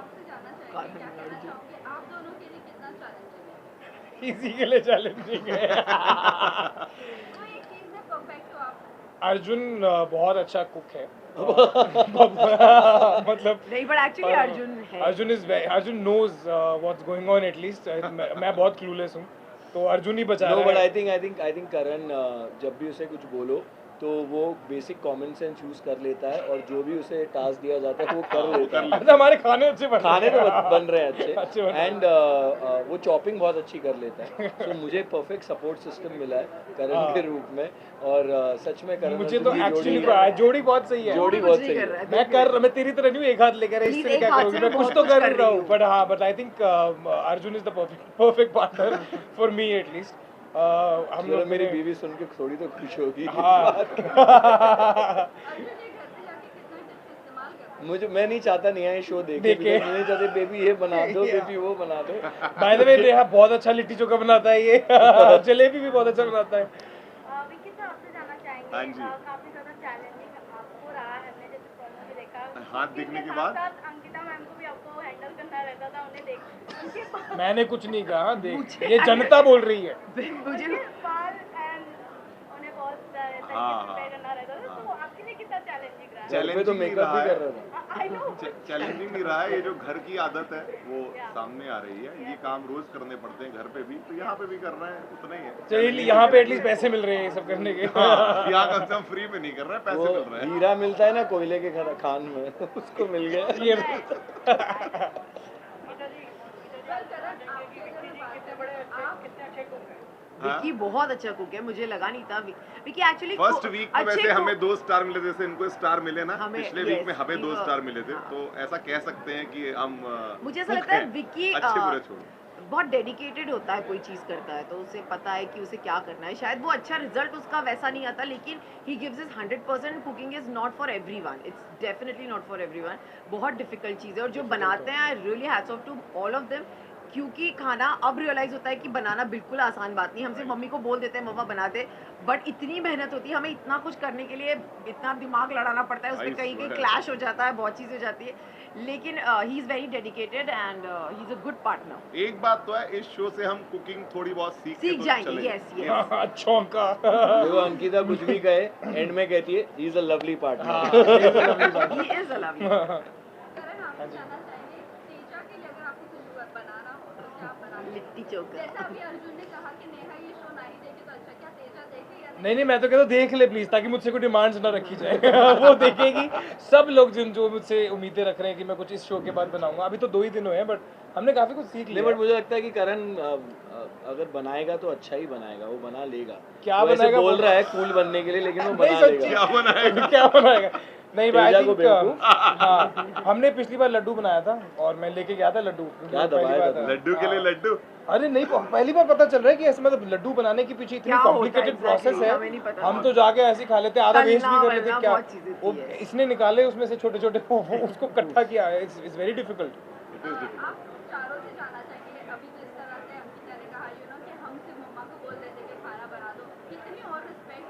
आपसे जानना चाहेंगे, क्या कहना चाहोगे आप दोनों के लिए कितना चैलेंजिंग है? इसी के लिए चैलेंजिंग है। कोई एक चीज में परफेक्ट हो आप? अर्जुन बहुत अच्छा कुक है। मतलब नहीं, बट एक्चुअली अर्जुन है। Arjun knows what's going on at least. मैं बहुत क्लूलेस हूँ, तो अर्जुन ही बचा नो रहा बट है। आई थिंक करण जब भी उसे कुछ बोलो तो वो बेसिक कॉमन सेंस यूज कर लेता है और जो भी उसे टास्क दिया जाता है वो कर लेता है। अच्छा, हमारे खाने अच्छे बन खाने तो रहे हैं। बन रहे हैं अच्छे अच्छे बन रहे हैं। एंड वो चॉपिंग बहुत अच्छी कर लेता है। सो मुझे परफेक्ट सपोर्ट सिस्टम मिला है करण के रूप में और सच में करण मुझे और तो सुधीर एक्चुअली जोड़ी बहुत सही है। जोड़ी बहुत सही है। मैं तेरी तरह नहीं हूँ एक हाथ लेकर Please, इससे एक क्या हाथ करूँगी, से मैं बहुत कुछ तो कुछ कर कर रहा रही हूँ। हूँ। But I think Arjun is the perfect partner for me at least. हम चलो लोग मेरी बीवी सुन के थोड़ी तो खुश होगी। हाँ। अर्जुन जी घर पे जाके कितना टिप्स इस्तेमाल करते हैं? मुझे मैं नहीं चाहता नया शो देखे देखे। because मैं नहीं चाहते बेबी ये बना दो बेबी वो बना दो। बाय द वे नेहा बहुत अच्छा लिट्टी चोखा बनाता है ये। जलेबी भी बहुत अच्छा बनाता है। विकी सर आपसे जानना चाहेंगे, हाँ जी। काफी ज्यादा चैलेंजिंग आपको रहा है, हमने जैसे फोन में देखा हाथ दिखने के बाद? साथ अंकिता मैम को भी आपको हैंडल करना रहता था, उन्हें देख उनके बाल मैंने कुछ नहीं कहा, देख ये जनता बोल रही है। मुझे एंड उन्हें बहुत तरीके से हाँ, प्रिपेयर करना रहता था, तो आपके लिए कितना चैलेंजिंग रहा? घर पे तो मेकअप भी कर रहा था। आई नो चैलेंजिंग नहीं रहा है। ये जो घर की आदत है वो सामने आ रही है। ये काम रोज करने पड़ते हैं घर पे भी, तो यहाँ पे भी कर रहे हैं, उतना ही है। चलिए यहाँ पे एटलीस्ट पैसे मिल रहे हैं ये सब करने के। हाँ, यहाँ कम से कम फ्री में नहीं कर रहे हैं, पैसे वो मिल रहे हैं। हीरा मिलता है ना कोयले के खान में उसको मिल गया। ये हाँ? विकी बहुत अच्छा कुक है, मुझे लगा नहीं था। विकी एक्चुअली फर्स्ट वीक में वैसे हमें 2 स्टार मिले, जैसे इनको स्टार मिले ना हमें- पिछले yes, वीक में हमें 2 हाँ। स्टार मिले थे, तो ऐसा कह सकते हैं कि हम मुझे ऐसा cook लगता है हैं। विकी अच्छे बुरे छोड़ो। बहुत डेडिकेटेड होता है, कोई चीज़ करता है तो उसे पता है कि उसे क्या करना है। शायद वो अच्छा रिजल्ट उसका वैसा नहीं आता, लेकिन he gives his 100%। Cooking is not for everyone, it's definitely not for everyone. बहुत डिफिकल्ट चीज़ है और जो बनाते हैं I really hats off to all of them, क्योंकि खाना अब रियलाइज होता है कि बनाना बिल्कुल आसान बात नहीं। हम सिर्फ मम्मी को बोल देते हैं मम्मा बना दे, बट इतनी मेहनत होती है, हमें इतना कुछ करने के लिए इतना दिमाग लड़ाना पड़ता है, उसमें I कहीं कहीं swear. क्लैश हो जाता है, बहुत चीज़ हो जाती है, लेकिन he is very dedicated and he is a good partner. एक बात तो है, इस शो से हम कुकिंग थोड़ी बहुत सीख सीख जाएंगे, yes, yes. अच्छों का। देखो अंकिता कुछ भी कहे एंड में कहती है he is a lovely partner. He is a lovely. करण आपसे जानना चाहेंगे, तेजा के लिए अगर आपको कुछ बनाना हो तो क्या आप बनाएंगे? लिट्टी चोखा। जैसा अभी अर्जुन ने कहा कि नेहा ये शो नहीं देखे तो अच्छा, क्या तेजा देखे या नहीं, मैं तो कहता हूँ देख ले प्लीज, ताकि मुझसे कोई डिमांड्स ना रखी जाए। वो देखेगी। सब लोग जो मुझसे उम्मीदें रख रहे हैं कि मैं कुछ इस शो के बाद बनाऊंगा, अभी तो 2 ही दिन हुए हैं, बट हमने काफी कुछ सीख नहीं लिया। बट मुझे लगता है कि करण अगर बनाएगा तो अच्छा ही बनाएगा, वो बना लेगा। क्या वो ऐसे बनाएगा बोल वो- रहा है कूल बनने के लिए, लेकिन वो नहीं, बना सच्ची। लेगा। क्या बनाएगा? क्या बनाएगा? नहीं भाई, तेजा को बेवकूफ। हाँ, हमने पिछली बार लड्डू बनाया था और मैं लेके गया था लड्डू। क्या पहली दबाया बार था? लड्डू के लिए लड्डू? अरे नहीं, पहली बार पता चल रहा है कि ऐसे मतलब लड्डू बनाने के पीछे इतनी क्या होता है कॉम्प्लिकेटेड प्रोसेस exactly? है। हमें नहीं पता हम था। तो जाके ऐसे ही खा लेते, आधा वेस्ट भी कर तलना लेते। वलना क्या बहुत चीजें वो थी, yes. इसने निकाले उसमें से छोटे छोटे उसको इकट्ठा किया है। It's very difficult. आप चारों से जानना चाहेंगे, अभी जिस तरह से अंकिता ने कहा कि हम सिर्फ मम्मा को बोल देते कि खाना बना दो, कितनी और रिस्पेक्ट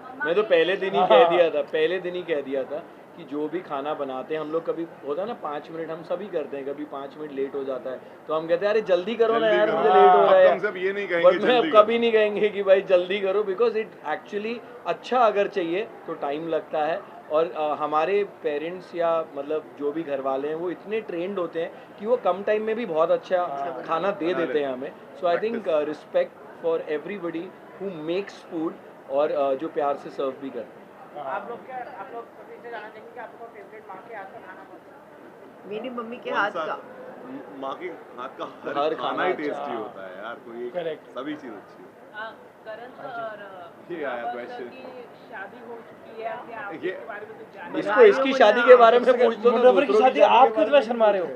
मम्मा मैं तो पहले दिन ही कह दिया था, पहले दिन ही कह दिया था कि जो भी खाना बनाते हैं हम लोग, कभी होता है ना 5 मिनट हम सभी करते हैं, कभी 5 मिनट लेट हो जाता है तो हम कहते हैं अरे जल्दी करो ना जल्दी यार, करो। मुझे लेट हो अब रहा है। तुम सब ये नहीं कहेंगे बट मैं जल्दी अब करो। कभी नहीं कहेंगे कि भाई जल्दी करो, बिकॉज इट एक्चुअली अच्छा अगर चाहिए तो टाइम लगता है। और हमारे पेरेंट्स या मतलब जो भी घर वाले हैं वो इतने ट्रेंड होते हैं कि वो कम टाइम में भी बहुत अच्छा खाना दे देते हैं हमें। So I think respect for everybody who makes food और जो प्यार से सर्व भी करते हैं। आप लोग सभी से जानना चाहेंगे कि आपका फेवरेट माँ के हाथ का खाना कौन सा है? मेरी मम्मी के कौन हाथ सा? का माँ के हाथ का हर हर खाना खाना ही अच्छा। टेस्टी होता है यार, कोई एक Correct. सभी चीज अच्छी है। करण सर ये आया बाबा question. सर की शादी हो चुकी है, क्या आप ये- इसके बारे में कुछ जाने इसको इसकी शादी के बारे में पूछ दो ना, मुनव्वर की दूसरों शादी आप के क्यों बारे इतना शर्मा रहे हो?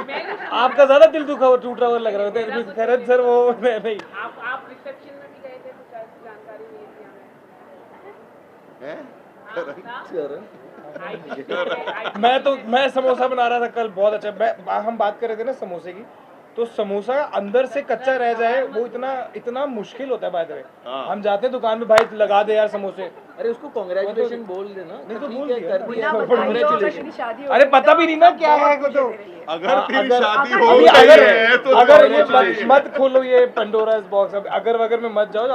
मैं आपका ज्यादा दिल दुखा हुआ टूटा हुआ लग रहा है। खैरत सर वो नहीं। आप रिसेप्शन में भी गए थे, कुछ ऐसी जानकारी नहीं थी हमें। हैं? करण मैं समोसा बना रहा था कल, बहुत अच्छा। हम बात कर रहे थे ना समोसे की, तो समोसा अंदर से कच्चा रह जाए वो इतना मुश्किल होता है बाय द वे। हाँ। हम जाते हैं दुकान में, भाई लगा दे यार समोसे, अरे उसको कॉन्ग्रेचुलेशन बोल देना। नहीं तो ठीक बोल है, दिया। कर बिना दिया, बताए जो अगर congratulations। तेरी शादी हो अरे गई पता तो भी नहीं ना क्या है बहुत वो तो। खुशी दे रही है। अगर तेरी अगर- शादी अगर- हो अभी गई अगर है तो अगर ये congratulations। मत खोलो ये पंडोरास बॉक्स, अब अगर वगर में मत जाओ,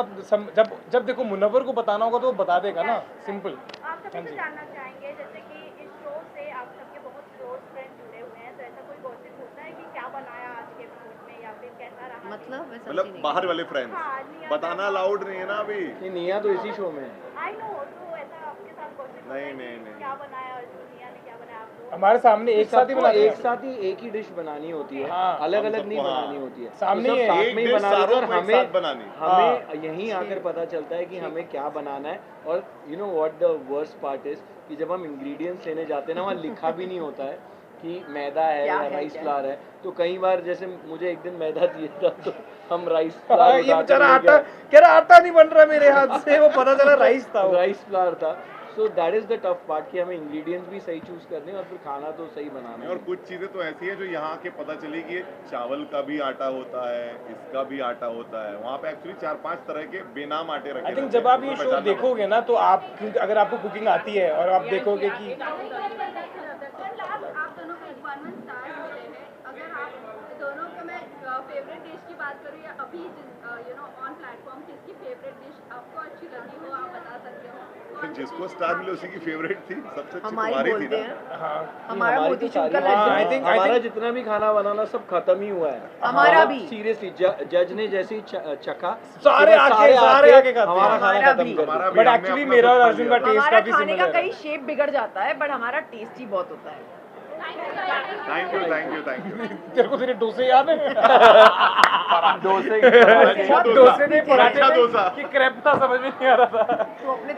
जब देखो मुनव्वर को बताना होगा तो वो बता देगा ना, सिंपल। आप सभी से जानना चाहेंगे, जैसे कि इस शो से आप सबके बहुत क्लोज फ्रेंड जुड़े हुए हैं, तो ऐसा कोई गॉसिप होता है कि क्या बनाया आज के एपिसोड में या फिर कैसा रहा? मतलब मैं समझी मतलब नहीं। बाहर वाले फ्रेंड्स हाँ, निया बताना अलाउड नहीं है ना अभी। नहीं, निया तो इसी शो में है। आई नो, तो ऐसा आपके साथ गॉसिप नहीं, नहीं, नहीं। क्या बनाया और निया ने क्या बनाया आपको? हमारे सामने एक साथ ही सबको बनाते एक हैं। साथ ही एक ही डिश बनानी होती है, हाँ, अलग हम अलग सबको, नहीं हाँ। बनानी होती है। सामने तो सब ही है। साथ एक में ही dish बना देते सारों और को एक हमें साथ बनानी। हमें यहीं आकर पता चलता है कि हमें क्या बनाना है। और you know what the worst part is कि जब हम इंग्रेडिएंट्स लेने जाते हैं ना, वहाँ लिखा भी नहीं होता है कि मैदा है क्या या है, राइस क्या फ्लावर है। तो कई बार जैसे मुझे एक दिन मैदा चाहिए था तो हम राइस हाँ, फ्लावर ये बेचारा आटा कह रहा आटा नहीं बन रहा मेरे हाथ से, वो पता चला राइस था वो। राइस फ्लावर था। So that is the tough part कि हमें इंग्रेडिएंट्स भी सही चूज करने हैं और फिर खाना तो सही बनाना और है। कुछ चीजें तो ऐसी है जो यहाँ के पता चली कि चावल का भी आटा होता है, इसका भी आटा होता है। वहाँ पे एक्चुअली 4-5 तरह के बेनाम आटे रखे आई थिंक रहते जब हैं, आप ये उनको शो पहचानना देखोगे ना तो आप, क्योंकि अगर आपको कुकिंग आती है और आप देखोगे कि आप दोनों को 1-1 स्टार्स मिले हैं। अगर आप दोनों के मैं फेवरेट डिश की बात करूँ या अभी ऑन प्लेटफॉर्म किसकी फेवरेट डिश आपको अच्छी लगी हो, आप बता सकते हो। तो जिसको स्टार मिले उसी की फेवरेट थी, सबसे अच्छी हमारी तुम्हारी थी बोलते ना। हैं हाँ हमारा हमारी मोती तो चूर का सारी- हाँ, I लड्डू think- हमारा जितना भी खाना बनाना सब खत्म ही हुआ है। हमारा भी। सीरियसली जज ने जैसे ही चखा सारे आके खाते हमारा हैं। खाना हमारा खत्म भी। कर हमारा दिया। भी, बट हमने एक्चुअली अपना मेरा और सब खा अर्जुन लिया। का टेस्ट हमारा काफी खाने का सिमिलर है। कहीं शेप बिगड़ जाता है बट हमारा टेस्टी बहुत होता है। Thank you. तेरे को तेरे डोसे याद है? डोसे अच्छा डोसे ने पराठे अच्छा में डोसा। कि क्रेप था, समझ में नहीं आ रहा था। तो अपने